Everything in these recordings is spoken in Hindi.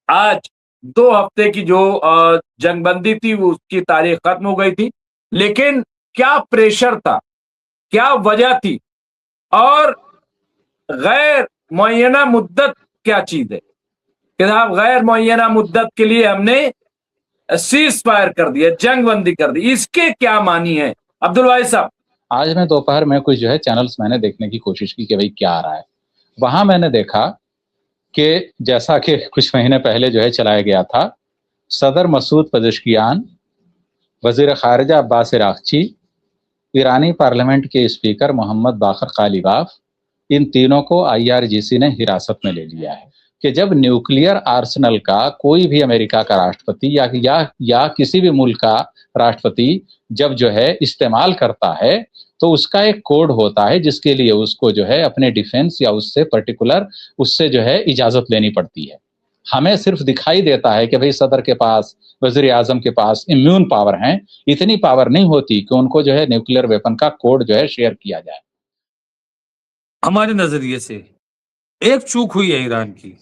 आज 2 हफ्ते की जो जंगबंदी थी वो उसकी तारीख खत्म हो गई थी। लेकिन क्या प्रेशर था, क्या वजह थी और गैर मुअय्यना मुद्दत क्या चीज़ है? कि साहब गैर मुअय्यना मुद्दत के लिए हमने सीज़ फायर कर दिया, जंगबंदी कर दी। इसके क्या मानी है? अब्दुल वाहिद साहब। आज मैं दोपहर में कुछ चैनल्स मैंने देखने की कोशिश की कि भाई क्या आ रहा है। वहां मैंने देखा कि जैसा कि कुछ महीने पहले चलाया गया था, सदर मसूद पज़ेश्कियान, वजीर खारजा अब्बास इराक़ची, ईरानी पार्लियामेंट के स्पीकर मोहम्मद बाकर कालिबाफ, इन तीनों को IRGC ने हिरासत में ले लिया है कि जब न्यूक्लियर आर्सेनल का कोई भी अमेरिका का राष्ट्रपति या किसी भी मुल्क का राष्ट्रपति जब इस्तेमाल करता है तो उसका एक कोड होता है जिसके लिए उसको अपने डिफेंस या उससे पर्टिकुलर उससे इजाजत लेनी पड़ती है। हमें सिर्फ दिखाई देता है कि भाई सदर के पास, वजीर आजम के पास इम्यून पावर हैं, इतनी पावर नहीं होती कि उनको न्यूक्लियर वेपन का कोड शेयर किया जाए। हमारे नजरिए से एक चूक हुई है ईरान की।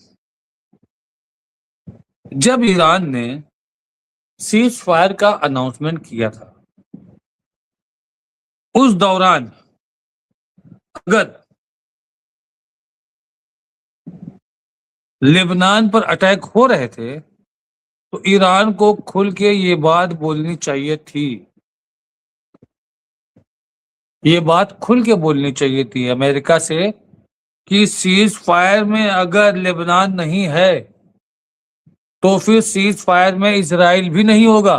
जब ईरान ने सीज फायर का अनाउंसमेंट किया था, उस दौरान अगर लेबनान पर अटैक हो रहे थे तो ईरान को खुल के ये बात बोलनी चाहिए थी। ये बात खुल के बोलनी चाहिए थी अमेरिका से कि सीज फायर में अगर लेबनान नहीं है तो फिर सीज फायर में इजराइल भी नहीं होगा।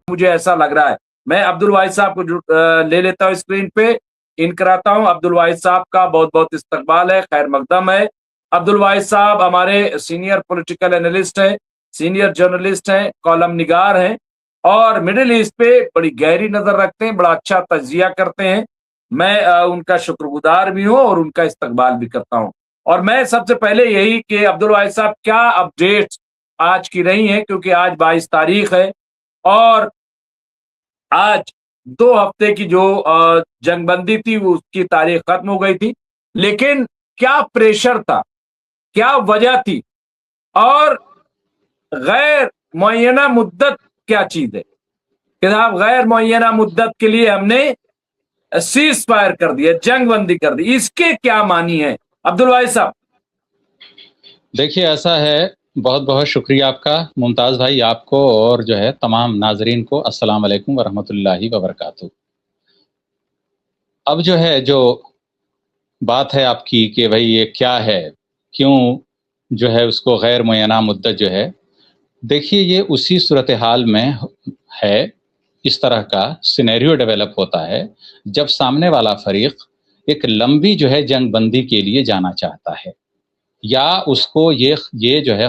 मुझे ऐसा लग रहा है। मैं अब्दुल वाहिद साहब को ले लेता हूँ स्क्रीन पे, इन कराता हूँ। अब्दुल वाहिद साहब का बहुत बहुत इस्तकबाल है, खैर मकदम है। अब्दुल वाहिद साहब हमारे सीनियर पॉलिटिकल एनालिस्ट हैं, सीनियर जर्नलिस्ट हैं, कॉलम निगार हैं और मिडिल ईस्ट पे बड़ी गहरी नजर रखते हैं, बड़ा अच्छा तजिया करते हैं। मैं उनका शुक्रगुजार भी हूँ और उनका इस्तकबाल भी करता हूँ। और मैं सबसे पहले यही कि अब्दुल वाहिद साहब क्या अपडेट्स आज की रही हैं, क्योंकि आज 22 तारीख है और आज 2 हफ्ते की जो जंगबंदी थी वो उसकी तारीख खत्म हो गई थी। लेकिन क्या प्रेशर था, क्या वजह थी और गैर मुअय्यना मुद्दत क्या चीज है? कि साहब गैर मुअय्यना मुद्दत के लिए हमने सीज फायर कर दिया, जंगबंदी कर दी। इसके क्या मानी है अब्दुल वाहिद साहब? देखिए ऐसा है, बहुत बहुत शुक्रिया आपका मुमताज़ भाई, आपको और तमाम नाजरीन को अस्सलाम वालेकुम वरहमतुल्लाहि वबरकातुहू। अब जो बात है आपकी कि भाई ये क्या है, क्यों उसको गैर मुअय्यना मुद्दत देखिए ये उसी सूरत हाल में है, इस तरह का सिनेरियो डेवलप होता है जब सामने वाला फरीक एक लंबी जंगबंदी के लिए जाना चाहता है या उसको ये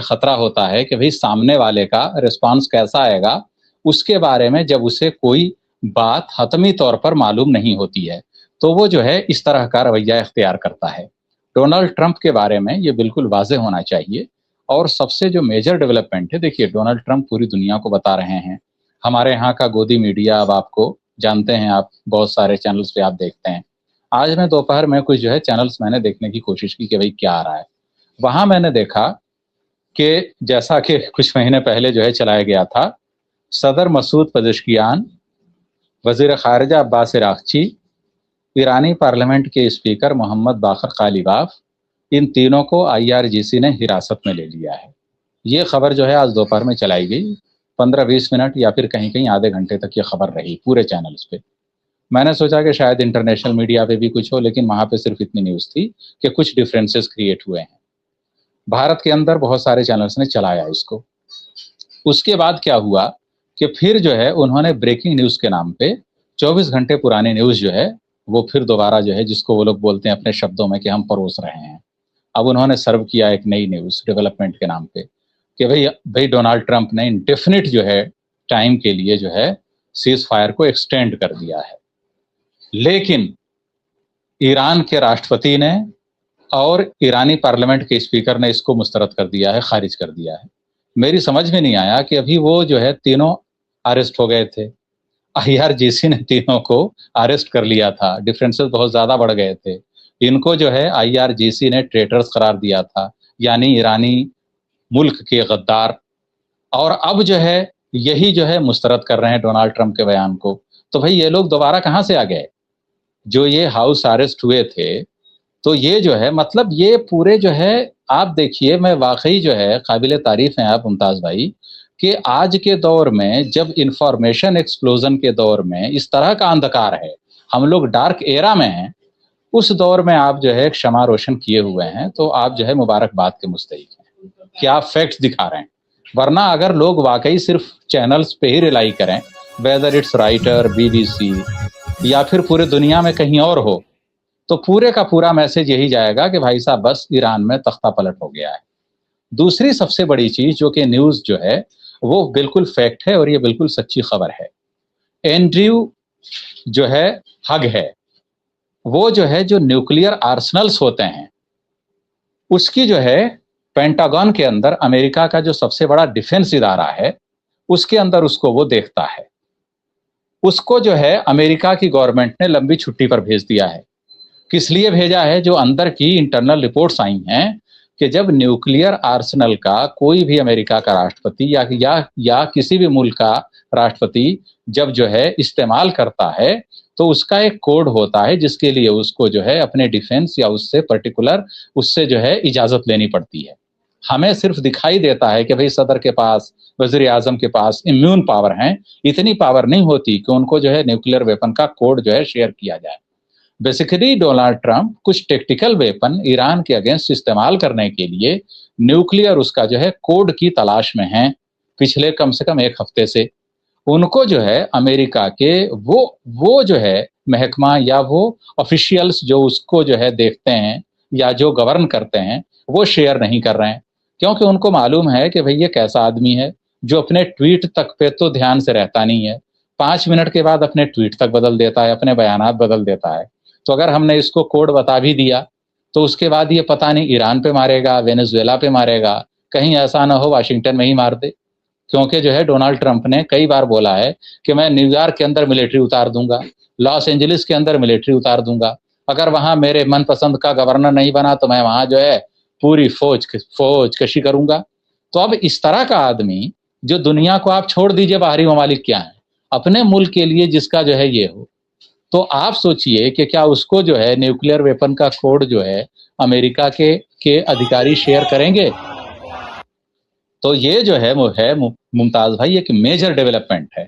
खतरा होता है कि भाई सामने वाले का रिस्पांस कैसा आएगा, उसके बारे में जब उसे कोई बात हतमी तौर पर मालूम नहीं होती है तो वो इस तरह का रवैया इख्तियार करता है। डोनाल्ड ट्रंप के बारे में ये बिल्कुल वाज़ेह होना चाहिए। और सबसे जो मेजर डेवलपमेंट है, देखिए डोनाल्ड ट्रंप पूरी दुनिया को बता रहे हैं, हमारे यहाँ का गोदी मीडिया अब आपको जानते हैं, आप बहुत सारे चैनल्स पे आप देखते हैं। आज मैं दोपहर में कुछ चैनल्स मैंने देखने की कोशिश की कि भाई क्या आ रहा है। वहां मैंने देखा कि जैसा कि कुछ महीने पहले चलाया गया था, सदर मसूद पज़ेश्कियान, वजीर खारजा अब्बास इराक़ची, ईरानी पार्लियामेंट के स्पीकर मोहम्मद बाकर कालिबाफ, इन तीनों को IRGC ने हिरासत में ले लिया है। ये खबर आज दोपहर में चलाई गई, 15-20 मिनट या फिर कहीं कहीं आधे घंटे तक ये खबर रही पूरे चैनल्स पे। मैंने सोचा कि शायद इंटरनेशनल मीडिया पे भी कुछ हो, लेकिन वहां पे सिर्फ इतनी न्यूज़ थी कि कुछ डिफरेंसेस क्रिएट हुए हैं। भारत के अंदर बहुत सारे चैनल्स ने चलाया इसको। उसके बाद क्या हुआ कि फिर उन्होंने ब्रेकिंग न्यूज़ के नाम पे 24 घंटे पुरानी न्यूज़ वो फिर दोबारा जिसको वो लोग बोलते हैं अपने शब्दों में कि हम परोस रहे हैं। अब उन्होंने सर्व किया एक नई न्यूज़ डेवलपमेंट के नाम पे कि भाई भाई डोनाल्ड ट्रंप ने इंडेफिनिट टाइम के लिए सीज फायर को एक्सटेंड कर दिया है। लेकिन ईरान के राष्ट्रपति ने और ईरानी पार्लियामेंट के स्पीकर ने इसको मुस्तरद कर दिया है, खारिज कर दिया है। मेरी समझ में नहीं आया कि अभी वो तीनों अरेस्ट हो गए थे, IRGC ने तीनों को अरेस्ट कर लिया था, डिफरेंसेस बहुत ज़्यादा बढ़ गए थे, इनको जो है IRGC ने ट्रेटर्स करार दिया था, यानी ईरानी मुल्क के गद्दार। और अब जो है यही जो है मुस्तरद कर रहे हैं डोनाल्ड ट्रंप के बयान को। तो भाई ये लोग दोबारा कहाँ से आ गए? जो ये हाउस अरेस्ट हुए थे, तो ये जो है मतलब ये पूरे जो है, आप देखिए, मैं वाकई जो है काबिले तारीफ हैं आप मुमताज भाई, कि आज के दौर में जब इंफॉर्मेशन एक्सप्लोजन के दौर में इस तरह का अंधकार है, हम लोग डार्क एरा में हैं, उस दौर में आप जो है क्षमा रोशन किए हुए हैं, तो आप जो है मुबारकबाद के मुस्तहिक हैं कि आप फैक्ट्स दिखा रहे हैं। वरना अगर लोग वाकई सिर्फ चैनल्स पे ही रिलाई करें, वेदर इट्स राइटर, BBC या फिर पूरे दुनिया में कहीं और हो, तो पूरे का पूरा मैसेज यही जाएगा कि भाई साहब बस ईरान में तख्ता पलट हो गया है। दूसरी सबसे बड़ी चीज जो कि न्यूज जो है वो बिल्कुल फैक्ट है और ये बिल्कुल सच्ची खबर है। एंड्रयू जो है हग है, वो जो है जो न्यूक्लियर आर्सनल्स होते हैं उसकी जो है पेंटागन के अंदर, अमेरिका का जो सबसे बड़ा डिफेंस इदारा है उसके अंदर उसको वो देखता है। उसको जो है अमेरिका की गवर्नमेंट ने लंबी छुट्टी पर भेज दिया है। किस लिए भेजा है? जो अंदर की इंटरनल रिपोर्ट्स आई हैं कि जब न्यूक्लियर आर्सेनल का कोई भी अमेरिका का राष्ट्रपति या किसी भी मुल्क का राष्ट्रपति जब जो है इस्तेमाल करता है तो उसका एक कोड होता है जिसके लिए उसको जो है अपने डिफेंस या उससे पर्टिकुलर उससे जो है इजाजत लेनी पड़ती है। हमें सिर्फ दिखाई देता है कि भाई सदर के पास, वजीर आजम के पास इम्यून पावर हैं, इतनी पावर नहीं होती कि उनको जो है न्यूक्लियर वेपन का कोड जो है शेयर किया जाए। बेसिकली डोनाल्ड ट्रंप कुछ टेक्टिकल वेपन ईरान के अगेंस्ट इस्तेमाल करने के लिए न्यूक्लियर उसका जो है कोड की तलाश में हैं पिछले कम से कम एक हफ्ते से। उनको जो है अमेरिका के वो जो है महकमा या वो ऑफिशियल्स जो उसको जो है देखते हैं या जो गवर्न करते हैं वो शेयर नहीं कर रहे हैं, क्योंकि उनको मालूम है कि भाई ये कैसा आदमी है जो अपने ट्वीट तक पे तो ध्यान से रहता नहीं है, 5 मिनट के बाद अपने ट्वीट तक बदल देता है, अपने बयानात बदल देता है। तो अगर हमने इसको कोड बता भी दिया तो उसके बाद ये पता नहीं ईरान पे मारेगा, वेनेजुएला पे मारेगा, कहीं ऐसा ना हो वाशिंगटन में ही मार दे। क्योंकि जो है डोनाल्ड ट्रंप ने कई बार बोला है कि मैं न्यूयॉर्क के अंदर मिलिट्री उतार दूंगा, लॉस एंजलिस के अंदर मिलिट्री उतार दूंगा, अगर वहां मेरे मनपसंद का गवर्नर नहीं बना तो मैं वहां जो है पूरी फौज कशी करूंगा। तो अब इस तरह का आदमी, जो दुनिया को आप छोड़ दीजिए बाहरी ममालिक क्या है, अपने मुल्क के लिए जिसका जो है ये हो, तो आप सोचिए कि क्या उसको जो है न्यूक्लियर वेपन का कोड जो है अमेरिका के अधिकारी शेयर करेंगे? तो ये जो है वो है मुमताज भाई एक मेजर डेवलपमेंट है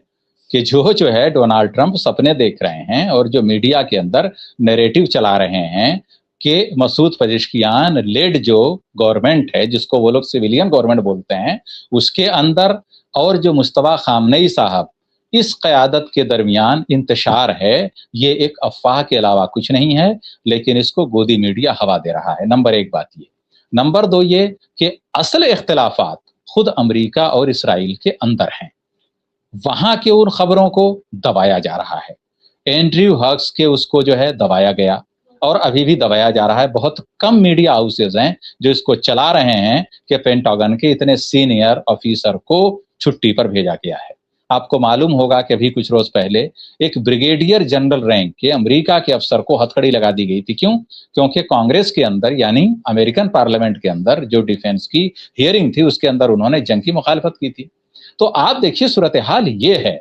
कि जो है डोनाल्ड ट्रंप सपने देख रहे हैं और जो मीडिया के अंदर नैरेटिव चला रहे हैं कि मसूद पेजेश्कियान लेड जो गवर्नमेंट है जिसको वो लोग सिविलियन गवर्नमेंट बोलते हैं उसके अंदर और जो मुस्तफा खामनेई साहब इस क़यादत के दरमियान इंतशार है, ये एक अफवाह के अलावा कुछ नहीं है, लेकिन इसको गोदी मीडिया हवा दे रहा है। नंबर एक बात ये। नंबर दो ये कि असल इख्तिलाफात खुद अमेरिका और इसराइल के अंदर हैं, वहां के उन खबरों को दबाया जा रहा है। एंड्रयू हग्स के उसको जो है दबाया गया और अभी भी दबाया जा रहा है। बहुत कम मीडिया हाउसेज हैं जो इसको चला रहे हैं कि पेंटागन के इतने सीनियर ऑफिसर को छुट्टी पर भेजा गया है। आपको मालूम होगा कि अभी कुछ रोज पहले एक ब्रिगेडियर जनरल रैंक के अमेरिका के अफसर को हथकड़ी लगा दी गई थी। क्यों? क्योंकि कांग्रेस के अंदर यानी अमेरिकन पार्लियामेंट के अंदर जो डिफेंस की हियरिंग थी उसके अंदर उन्होंने जंग की मुखालफत की थी। तो आप देखिए सूरत हाल ये है,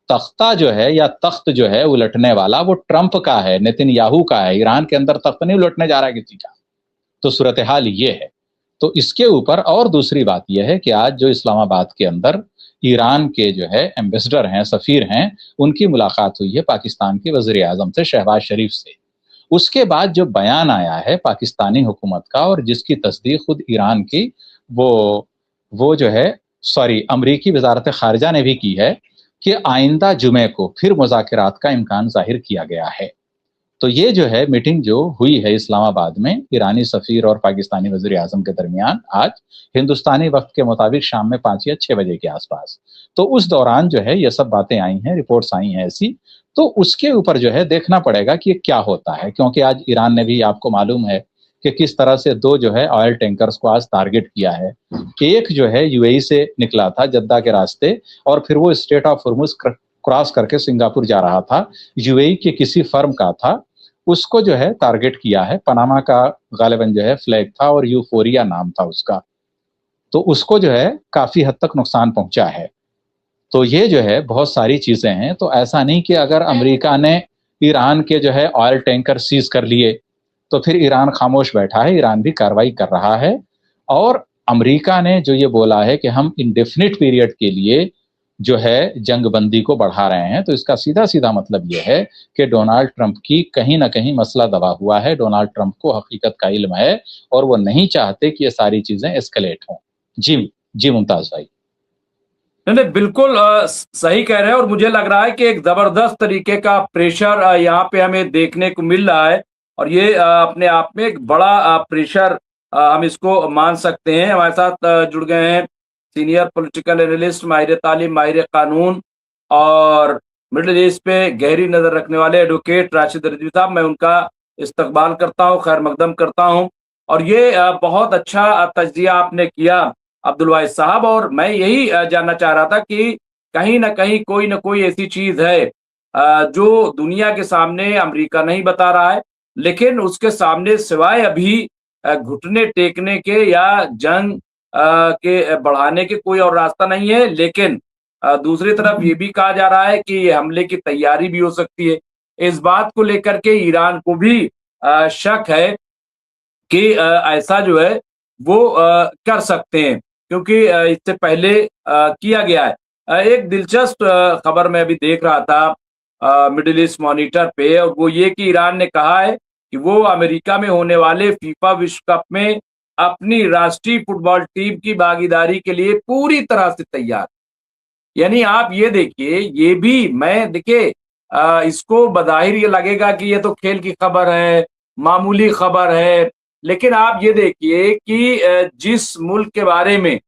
तख्ता जो है या तख्त जो है उलटने वाला वो ट्रंप का है, नेतन्याहू का है। ईरान के अंदर तख्त नहीं उलटने जा रहा है किसी का। तो सूरत हाल ये है। तो इसके ऊपर और दूसरी बात यह है कि आज जो इस्लामाबाद के अंदर ईरान के जो है एम्बेसडर हैं, सफीर हैं, उनकी मुलाकात हुई है पाकिस्तान के वजीर आजम से, शहबाज शरीफ से। उसके बाद जो बयान आया है पाकिस्तानी हुकूमत का और जिसकी तस्दीक खुद ईरान की वो जो है अमरीकी वजारत खारजा ने भी की है कि आइंदा जुमे को फिर मुज़ाकरात का इम्कान जाहिर किया गया है। तो ये जो है मीटिंग जो हुई है इस्लामाबाद में ईरानी सफीर और पाकिस्तानी वज़ीर आज़म के दरमियान आज हिंदुस्तानी वक्त के मुताबिक शाम में 5 या 6 बजे के आसपास, तो उस दौरान जो है ये सब बातें आई हैं, रिपोर्ट्स आई हैं ऐसी। तो उसके ऊपर जो है देखना पड़ेगा कि ये क्या होता है, क्योंकि आज ईरान ने भी, आपको मालूम है कि किस तरह से 2 जो है ऑयल टैंकर्स को आज टारगेट किया है। एक जो है यूएई से निकला था जद्दा के रास्ते और फिर वो स्ट्रेट ऑफ हॉर्मुज क्रॉस करके सिंगापुर जा रहा था, यूएई के किसी फर्म का था। उसको जो है टारगेट किया है। पनामा का गालिबन जो है फ्लैग था और यूफोरिया नाम था उसका, तो उसको जो है काफी हद तक नुकसान पहुंचा है। तो ये जो है बहुत सारी चीजें हैं। तो ऐसा नहीं कि अगर अमेरिका ने ईरान के जो है ऑयल टैंकर सीज कर लिए तो फिर ईरान खामोश बैठा है। ईरान भी कार्रवाई कर रहा है और अमेरिका ने जो ये बोला है कि हम इंडेफिनिट पीरियड के लिए जो है जंगबंदी को बढ़ा रहे हैं, तो इसका सीधा सीधा मतलब ये है कि डोनाल्ड ट्रंप की कहीं ना कहीं मसला दबा हुआ है। डोनाल्ड ट्रंप को हकीकत का इल्म है और वो नहीं चाहते कि ये सारी चीजें एस्केलेट हों। जी जी मुमताज भाई। नहीं नहीं, बिल्कुल सही कह रहे हैं। और मुझे लग रहा है कि एक जबरदस्त तरीके का प्रेशर यहाँ पे हमें देखने को मिल रहा है। और ये अपने आप में एक बड़ा प्रेशर हम इसको मान सकते हैं। हमारे साथ जुड़ गए हैं सीनियर पॉलिटिकल एनालिस्ट, माहिर तालीम, माहिर कानून और मिडिल ईस्ट पे गहरी नजर रखने वाले एडवोकेट राशिद रिजवी साहब। मैं उनका इस्तकबाल करता हूँ, खैर मकदम करता हूँ। और ये बहुत अच्छा तज्जिया आपने किया अब्दुल वाहिद साहब। और मैं यही जानना चाह रहा था कि कहीं ना कोई ऐसी चीज है जो दुनिया के सामने अमेरिका नहीं बता रहा है, लेकिन उसके सामने सिवाय अभी घुटने टेकने के या जंग के बढ़ाने के कोई और रास्ता नहीं है। लेकिन दूसरी तरफ ये भी कहा जा रहा है कि ये हमले की तैयारी भी हो सकती है। इस बात को लेकर के ईरान को भी शक है कि ऐसा जो है वो कर सकते हैं, क्योंकि इससे पहले किया गया है। एक दिलचस्प खबर मैं अभी देख रहा था मिडिल ईस्ट मॉनिटर पे, और वो ये कि ईरान ने कहा है कि वो अमेरिका में होने वाले फीफा विश्व कप में अपनी राष्ट्रीय फुटबॉल टीम की भागीदारी के लिए पूरी तरह से तैयार। यानी आप ये देखिए, ये भी मैं देखिए इसको बज़ाहिर ये लगेगा कि ये तो खेल की खबर है, मामूली खबर है। लेकिन आप ये देखिए कि जिस मुल्क के बारे में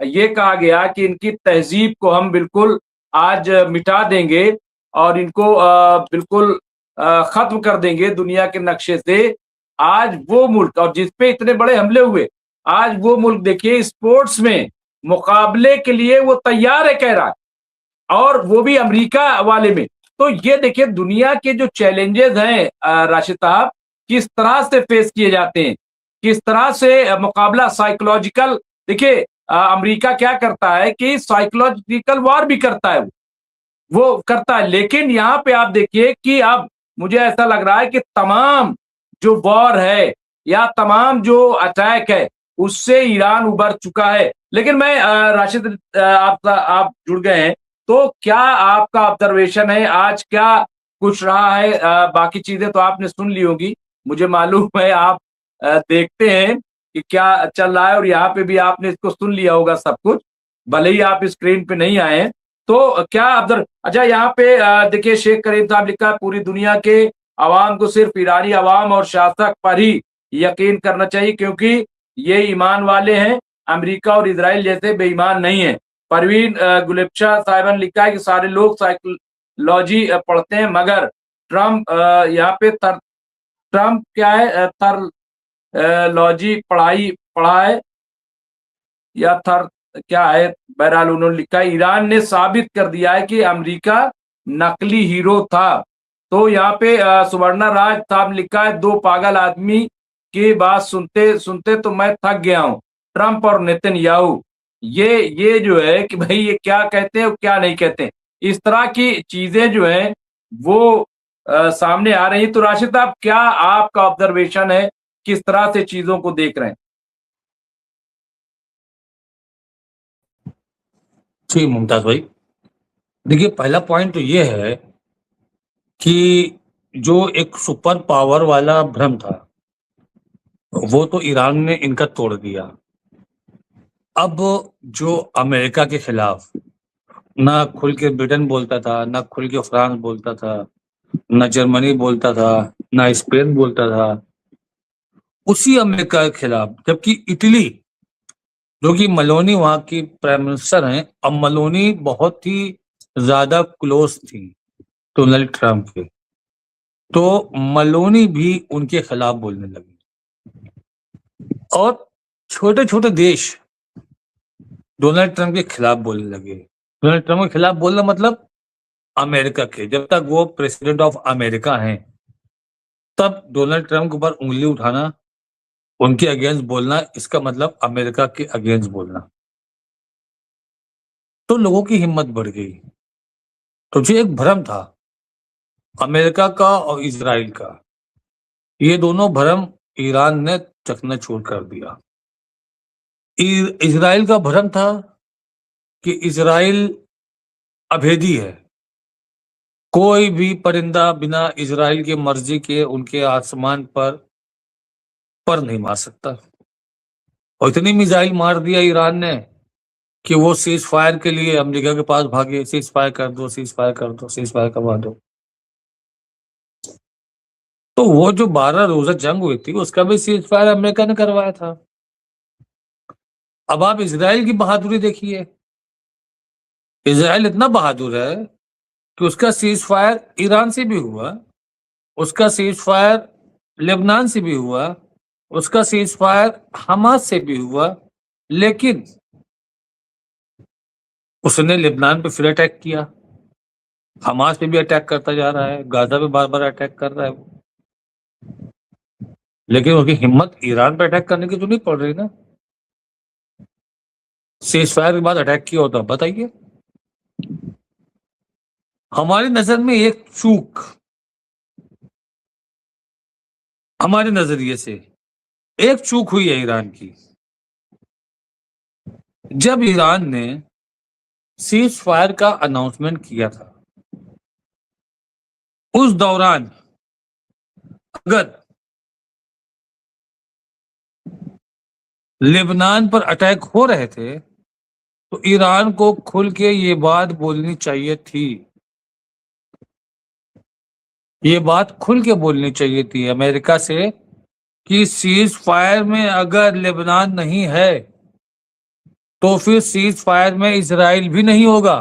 ये कहा गया कि इनकी तहजीब को हम बिल्कुल आज मिटा देंगे और इनको बिल्कुल खत्म कर देंगे दुनिया के नक्शे से, आज वो मुल्क, और जिसपे इतने बड़े हमले हुए, आज वो मुल्क देखिए स्पोर्ट्स में मुकाबले के लिए वो तैयार है, कह रहा है, और वो भी अमेरिका वाले में। तो ये देखिए दुनिया के जो चैलेंजेस हैं राशिद साहब, किस तरह से फेस किए जाते हैं, किस तरह से मुकाबला साइकोलॉजिकल। देखिए अमेरिका क्या करता है कि साइकोलॉजिकल वॉर भी करता है, वो करता है। लेकिन यहाँ पे आप देखिए कि अब मुझे ऐसा लग रहा है कि तमाम जो वॉर है या तमाम जो अटैक है उससे ईरान उबर चुका है। लेकिन मैं राशिद आप जुड़ गए हैं, तो क्या आपका ऑब्जर्वेशन है आज, क्या कुछ रहा है? बाकी चीजें तो आपने सुन ली होगी, मुझे मालूम है आप देखते हैं कि क्या चल रहा है, और यहाँ पे भी आपने इसको सुन लिया होगा सब कुछ, भले ही आप स्क्रीन पे नहीं आए हैं। तो क्या अब्दुल, अच्छा यहाँ पे देखिए शेख करीम साहब लिखा है, पूरी दुनिया के आवाम को सिर्फ ईरानी आवाम और शासक पर ही यकीन करना चाहिए, क्योंकि ये ईमान वाले हैं, अमेरिका और इजराइल जैसे बेईमान नहीं है। परवीन गुलेबशाह साहिबा ने लिखा है कि सारे लोग साइकोलॉजी पढ़ते हैं, मगर ट्रम्प यहाँ पे ट्रम्प क्या है, लॉजी पढ़ा है या क्या है, बहरहाल उन्होंने लिखा है ईरान ने साबित कर दिया है कि अमेरिका नकली हीरो था। तो यहाँ पे सुवर्णा राज साहब लिखा है, दो पागल आदमी की बात सुनते सुनते तो मैं थक गया हूँ, ट्रंप और नेतन्याहू। ये जो है कि भाई ये क्या कहते हैं और क्या नहीं कहते, इस तरह की चीजें जो है वो सामने आ रही। तो राशिद साहब, क्या आपका ऑब्जर्वेशन है, किस तरह से चीजों को देख रहे हैं? जी मुमताज भाई, देखिए पहला पॉइंट तो ये है कि जो एक सुपर पावर वाला भ्रम था वो तो ईरान ने इनका तोड़ दिया। अब जो अमेरिका के खिलाफ ना खुल के ब्रिटेन बोलता था, ना खुल के फ्रांस बोलता था, ना जर्मनी बोलता था, ना स्पेन बोलता था, उसी अमेरिका के खिलाफ जबकि इटली, जो कि मलोनी वहां की प्राइम मिनिस्टर हैं, अब मलोनी बहुत ही ज्यादा क्लोज थी डोनाल्ड ट्रंप के, तो मलोनी भी उनके खिलाफ बोलने लगी। और छोटे छोटे देश डोनाल्ड ट्रंप के खिलाफ बोलने लगे। डोनाल्ड ट्रंप के खिलाफ बोलना मतलब अमेरिका के, जब तक वो प्रेसिडेंट ऑफ अमेरिका हैं तब डोनाल्ड ट्रंप के ऊपर उंगली उठाना, उनके अगेंस्ट बोलना, इसका मतलब अमेरिका के अगेंस्ट बोलना। तो लोगों की हिम्मत बढ़ गई। तो जो एक भ्रम था अमेरिका का और इजराइल का, ये दोनों भ्रम ईरान ने चकनाचूर कर दिया। इजराइल का भ्रम था कि इजराइल अभेदी है, कोई भी परिंदा बिना इजराइल की मर्जी के उनके आसमान पर नहीं मार सकता। और इतनी मिसाइल मार दिया ईरान ने कि वो सीज फायर के लिए अमेरिका के पास भागे, सीज फायर कर दो, सीज फायर कर दो, सीज फायर करवा दो। तो वो जो 12 रोजा जंग हुई थी उसका भी सीज फायर अमेरिका ने करवाया था। अब आप इजराइल की बहादुरी देखिए, इजराइल इतना बहादुर है कि उसका सीज फायर ईरान से भी हुआ, उसका सीज फायर लेबनान से भी हुआ, उसका सीज फायर हमास से भी हुआ, लेकिन उसने लेबनान पे फिर अटैक किया, हमास पे भी अटैक करता जा रहा है, गाजा पे बार बार अटैक कर रहा है वो। लेकिन उसकी हिम्मत ईरान पे अटैक करने की तो नहीं पड़ रही ना। सीज फायर के बाद अटैक किया होता, बताइए। हमारी नजर में एक चूक, हमारे नजरिए से एक चूक हुई है ईरान की। जब ईरान ने सीज फायर का अनाउंसमेंट किया था, उस दौरान अगर लेबनान पर अटैक हो रहे थे तो ईरान को खुल के ये बात बोलनी चाहिए थी, ये बात खुल के बोलनी चाहिए थी अमेरिका से कि सीज फायर में अगर लेबनान नहीं है तो फिर सीज फायर में इजराइल भी नहीं होगा।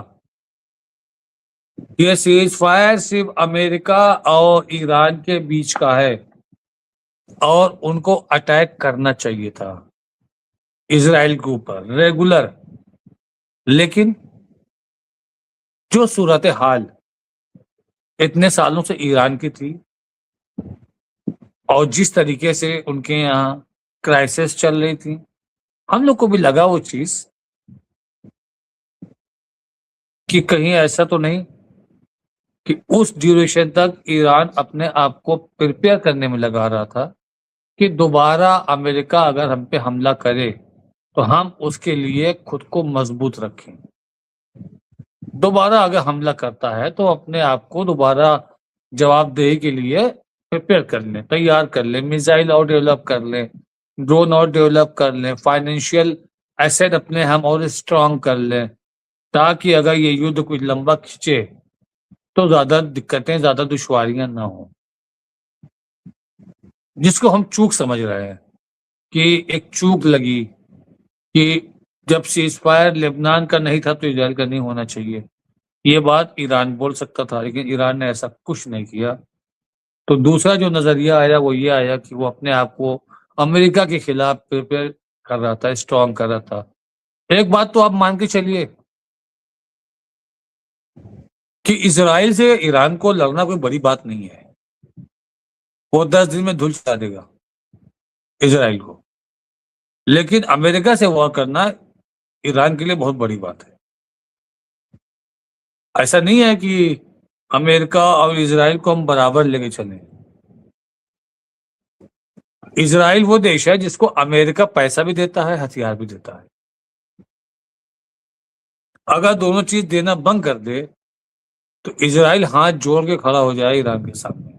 यह सीज फायर सिर्फ अमेरिका और ईरान के बीच का है और उनको अटैक करना चाहिए था इजराइल के ऊपर रेगुलर। लेकिन जो सूरत हाल इतने सालों से ईरान की थी और जिस तरीके से उनके यहाँ क्राइसिस चल रही थी, हम लोग को भी लगा वो चीज कि कहीं ऐसा तो नहीं कि उस ड्यूरेशन तक ईरान अपने आप को प्रिपेयर करने में लगा रहा था कि दोबारा अमेरिका अगर हम पे हमला करे तो हम उसके लिए खुद को मजबूत रखें। दोबारा अगर हमला करता है तो अपने आप को दोबारा जवाबदेही के लिए प्रिपेयर कर लें, तैयार कर लें, मिसाइल और डेवलप कर लें, ड्रोन और डेवलप कर लें, फाइनेंशियल एसेट अपने हम और स्ट्रांग कर लें, ताकि अगर ये युद्ध कुछ लंबा खींचे तो ज्यादा दिक्कतें, ज्यादा दुश्वारियां ना हो। जिसको हम चूक समझ रहे हैं कि एक चूक लगी कि जब सीज फायर लेबनान का नहीं था तो इजराइल का नहीं होना चाहिए, ये बात ईरान बोल सकता था, लेकिन ईरान ने ऐसा कुछ नहीं किया। तो दूसरा जो नजरिया आया वो ये आया कि वो अपने आप को अमेरिका के खिलाफ प्रिपेयर कर रहा था, स्ट्रांग कर रहा था। एक बात तो आप मान के चलिए कि इजराइल से ईरान को लड़ना कोई बड़ी बात नहीं है, वो 10 दिन में धुल चला देगा इजराइल को। लेकिन अमेरिका से वॉर करना ईरान के लिए बहुत बड़ी बात है। ऐसा नहीं है कि अमेरिका और इजराइल को हम बराबर लेके चलें। इजराइल वो देश है जिसको अमेरिका पैसा भी देता है, हथियार भी देता है। अगर दोनों चीज देना बंद कर दे तो इजराइल हाथ जोड़ के खड़ा हो जाए ईरान के सामने।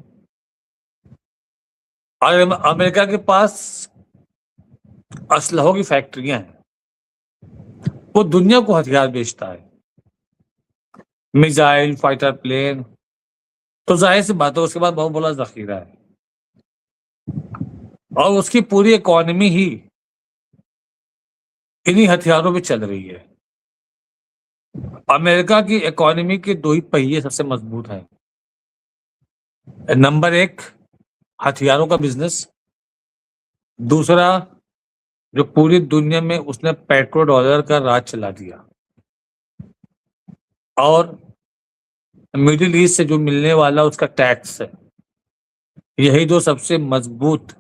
और अमेरिका के पास असलहों की फैक्ट्रियां हैं, वो दुनिया को हथियार बेचता है, मिसाइल, फाइटर प्लेन, तो जाहिर सी बात है उसके बाद बहुत बड़ा जखीरा है और उसकी पूरी इकोनॉमी ही इन्हीं हथियारों पे चल रही है। अमेरिका की इकोनॉमी के दो ही पहिए सबसे मजबूत हैं। नंबर 1 हथियारों का बिजनेस, दूसरा जो पूरी दुनिया में उसने पेट्रो डॉलर का राज चला दिया और मिडिल ईस्ट से जो मिलने वाला उसका टैक्स है, यही दो सबसे मजबूत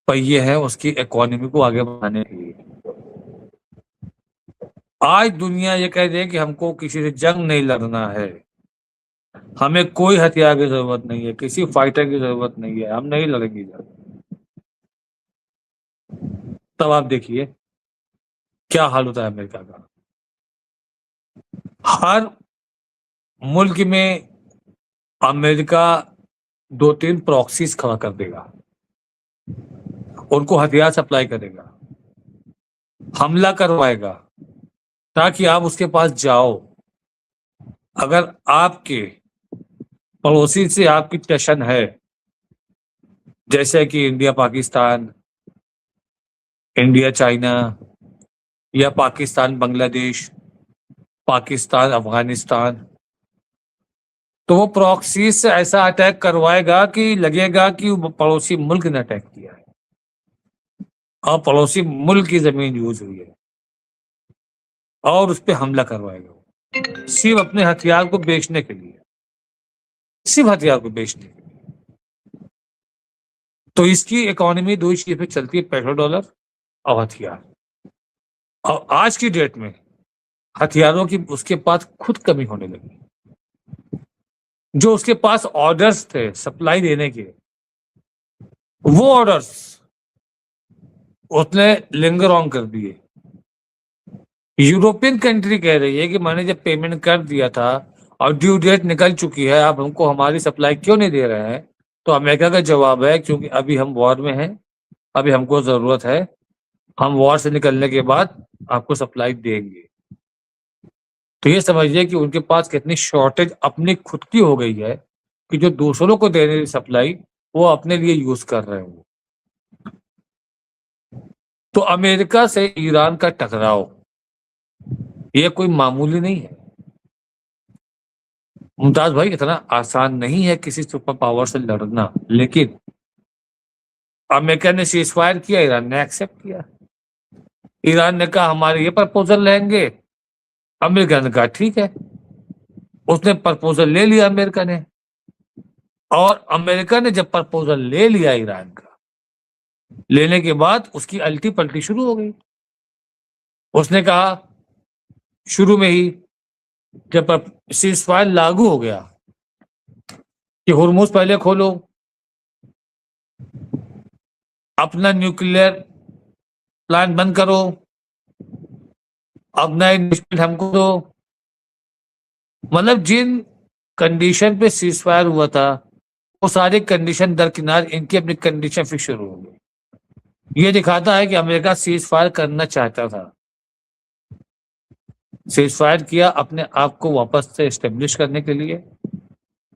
पहिए हैं उसकी इकोनॉमी को आगे बढ़ाने के लिए। आज दुनिया ये कह रही है कि हमको किसी से जंग नहीं लड़ना है, हमें कोई हथियार की जरूरत नहीं है, किसी फाइटर की जरूरत नहीं है, हम नहीं लड़ेंगे जंग। तब आप देखिए क्या हाल होता है अमेरिका का। हर मुल्क में अमेरिका 2-3 प्रॉक्सीज खड़ा कर देगा, उनको हथियार सप्लाई करेगा, हमला करवाएगा ताकि आप उसके पास जाओ। अगर आपके पड़ोसी से आपकी टेंशन है, जैसे कि इंडिया पाकिस्तान, इंडिया चाइना, या पाकिस्तान बांग्लादेश, पाकिस्तान अफगानिस्तान, तो वो प्रॉक्सी से ऐसा अटैक करवाएगा कि लगेगा कि वो पड़ोसी मुल्क ने अटैक किया है और पड़ोसी मुल्क की जमीन यूज हुई है, और उस पर हमला करवाएगा सिर्फ अपने हथियार को बेचने के लिए, सिर्फ हथियार को बेचने के लिए। तो इसकी इकोनॉमी दो ही चीज पे चलती है, पेट्रोल डॉलर और हथियार। और आज की डेट में हथियारों की उसके पास खुद कमी होने लगी। जो उसके पास ऑर्डर्स थे सप्लाई देने के, वो ऑर्डर्स उसने लिंगर ऑन कर दिए। यूरोपियन कंट्री कह रही है कि मैंने जब पेमेंट कर दिया था और ड्यू डेट निकल चुकी है, आप हमको हमारी सप्लाई क्यों नहीं दे रहे हैं? तो अमेरिका का जवाब है क्योंकि अभी हम वॉर में हैं, अभी हमको जरूरत है, हम वॉर से निकलने के बाद आपको सप्लाई देंगे। तो ये समझिए कि उनके पास कितनी शॉर्टेज अपनी खुद की हो गई है कि जो दूसरों को देने की सप्लाई वो अपने लिए यूज कर रहे हो। तो अमेरिका से ईरान का टकराव ये कोई मामूली नहीं है मुमताज भाई, इतना आसान नहीं है किसी सुपर पावर से लड़ना। लेकिन अमेरिका ने सीज फायर किया, ईरान ने एक्सेप्ट किया। ईरान ने कहा हमारे ये प्रपोजल लेंगे, अमेरिका ने कहा ठीक है, उसने प्रपोजल ले लिया अमेरिका ने। और अमेरिका ने जब प्रपोजल ले लिया ईरान का, लेने के बाद उसकी अल्टी पल्टी शुरू हो गई। उसने कहा शुरू में ही जब सीज फायर लागू हो गया कि हुर्मुज पहले खोलो, अपना न्यूक्लियर प्लांट बंद करो, अपना इन्वेस्टमेंट हमको दो। मतलब जिन कंडीशन पे सीज फायर हुआ था वो सारी कंडीशन दरकिनार, इनकी अपनी कंडीशन फिर शुरू हो गई। ये दिखाता है कि अमेरिका सीज फायर करना चाहता था, सीज फायर किया अपने आप को वापस से एस्टेब्लिश करने के लिए।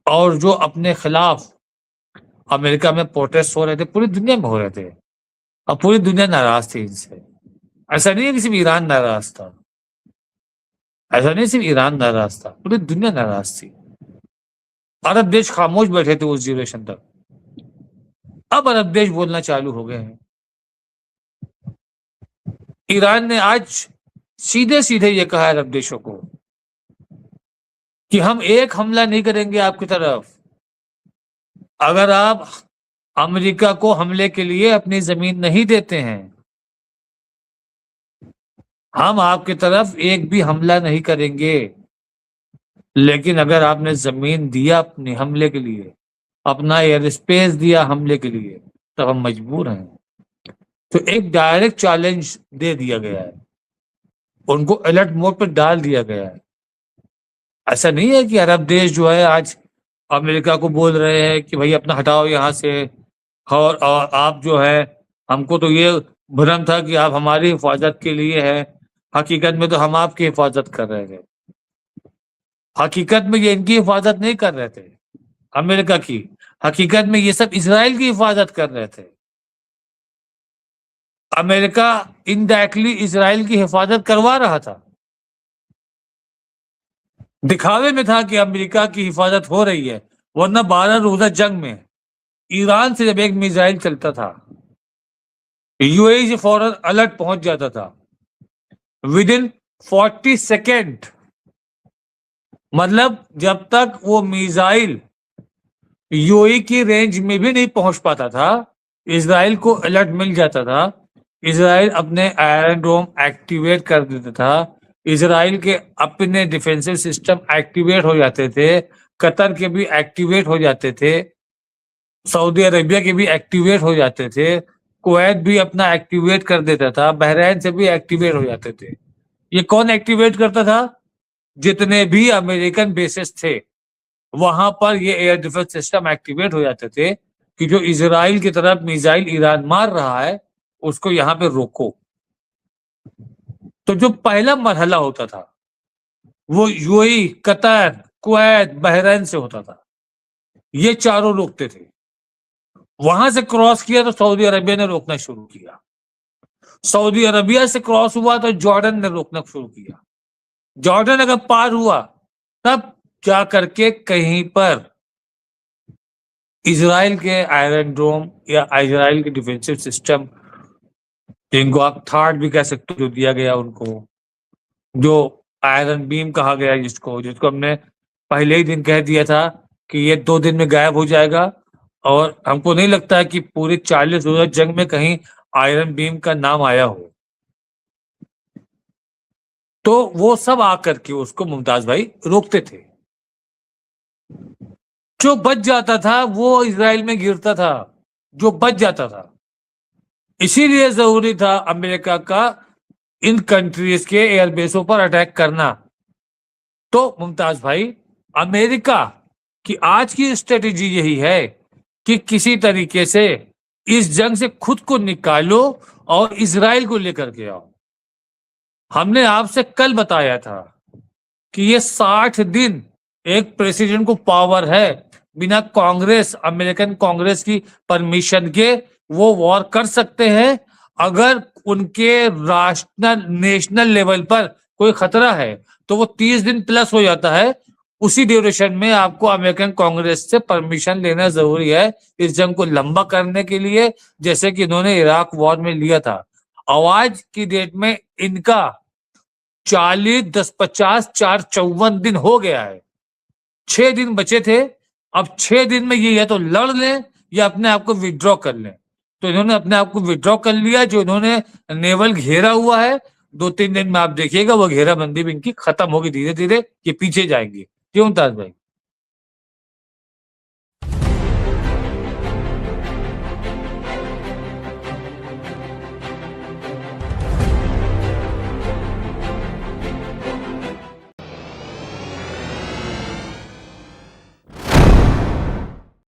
और जो अपने खिलाफ अमेरिका में प्रोटेस्ट हो रहे थे, पूरी दुनिया में हो रहे थे, और पूरी दुनिया नाराज थी इनसे। ऐसा नहीं है कि सिर्फ ईरान नाराज था, ऐसा नहीं सिर्फ ईरान नाराज था, पूरी दुनिया नाराज थी। अरब देश खामोश बैठे थे उस ड्यूरेशन तक, अब अरब देश बोलना चालू हो गए हैं। ईरान ने आज सीधे सीधे ये कहा अरब देशों को कि हम एक हमला नहीं करेंगे आपकी तरफ अगर आप अमेरिका को हमले के लिए अपनी जमीन नहीं देते हैं। हम आपकी तरफ एक भी हमला नहीं करेंगे, लेकिन अगर आपने जमीन दिया अपने हमले के लिए, अपना एयर स्पेस दिया हमले के लिए, तब हम मजबूर हैं। तो एक डायरेक्ट चैलेंज दे दिया गया है, उनको अलर्ट मोड पर डाल दिया गया है। ऐसा नहीं है कि अरब देश जो है आज अमेरिका को बोल रहे हैं कि भाई अपना हटाओ यहाँ से, और आप जो है, हमको तो ये भ्रम था कि आप हमारी हिफाजत के लिए है, हकीकत में तो हम आपकी हिफाजत कर रहे थे। हकीकत में ये इनकी हिफाजत नहीं कर रहे थे अमेरिका की, हकीकत में ये सब इजराइल की हिफाजत कर रहे थे। अमेरिका इनडायरेक्टली इजराइल की हिफाजत करवा रहा था, दिखावे में था कि अमेरिका की हिफाजत हो रही है, वरना 12 रोजा जंग में ईरान से जब एक मिसाइल चलता था, यूएई से फौरन अलर्ट पहुंच जाता था विद इन 40 सेकेंड। मतलब जब तक वो मिसाइल यूएई की रेंज में भी नहीं पहुंच पाता था। इजराइल को अलर्ट मिल जाता था, इजराइल अपने आयरन डोम एक्टिवेट कर देता था, इजराइल के अपने डिफेंसिव सिस्टम एक्टिवेट हो जाते थे, कतर के भी एक्टिवेट हो जाते थे, सऊदी अरेबिया के भी एक्टिवेट हो जाते थे, कुवैत भी अपना एक्टिवेट कर देता था, बहरीन से भी एक्टिवेट हो जाते थे। ये कौन एक्टिवेट करता था? जितने भी अमेरिकन बेसेस थे वहां पर ये एयर डिफेंस सिस्टम एक्टिवेट हो जाते थे कि जो इजराइल की तरफ मिसाइल ईरान मार रहा है उसको यहां पे रोको। तो जो पहला मरहला होता था वो यूएई, कतर, कुवैत, बहरीन से होता था। ये चारों रोकते थे। वहां से क्रॉस किया तो सऊदी अरबिया ने रोकना शुरू किया, सऊदी अरबिया से क्रॉस हुआ तो जॉर्डन ने रोकना शुरू किया, जॉर्डन अगर पार हुआ तब जा करके कहीं पर इजराइल के आयरन डोम या इजराइल के डिफेंसिव सिस्टम, जिनको आप थार्ड भी कह सकते हो, जो दिया गया उनको, जो आयरन बीम कहा गया, जिसको हमने पहले ही दिन कह दिया था कि ये 2 दिन में गायब हो जाएगा, और हमको नहीं लगता है कि पूरे 40 रोजा जंग में कहीं आयरन बीम का नाम आया हो। तो वो सब आकर के उसको मुमताज भाई रोकते थे। जो बच जाता था वो इजराइल में गिरता था, जो बच जाता था। इसीलिए जरूरी था अमेरिका का इन कंट्रीज के एयरबेसों पर अटैक करना। तो मुमताज भाई, अमेरिका की आज की स्ट्रेटेजी यही है कि किसी तरीके से इस जंग से खुद को निकालो और इजराइल को लेकर के आओ। हमने आपसे कल बताया था कि ये 60 दिन एक प्रेसिडेंट को पावर है, बिना कांग्रेस, अमेरिकन कांग्रेस की परमिशन के वो वॉर कर सकते हैं। अगर उनके नेशनल लेवल पर कोई खतरा है तो वो 30 दिन प्लस हो जाता है। उसी ड्यूरेशन में आपको अमेरिकन कांग्रेस से परमिशन लेना जरूरी है इस जंग को लंबा करने के लिए, जैसे कि इन्होंने इराक वॉर में लिया था। आज की डेट में इनका 40, 10, 50, 4, 54 दिन हो गया है। 6 दिन बचे थे। अब 6 दिन में ये या तो लड़ लें या अपने आप को विड्रॉ कर लें। तो इन्होंने अपने आप को विड्रॉ कर लिया। जो इन्होंने नेवल घेरा हुआ है, 2-3 दिन में आप देखिएगा वो घेराबंदी भी इनकी खत्म होगी, धीरे धीरे ये पीछे जाएंगे। क्यों मुमताज भाई?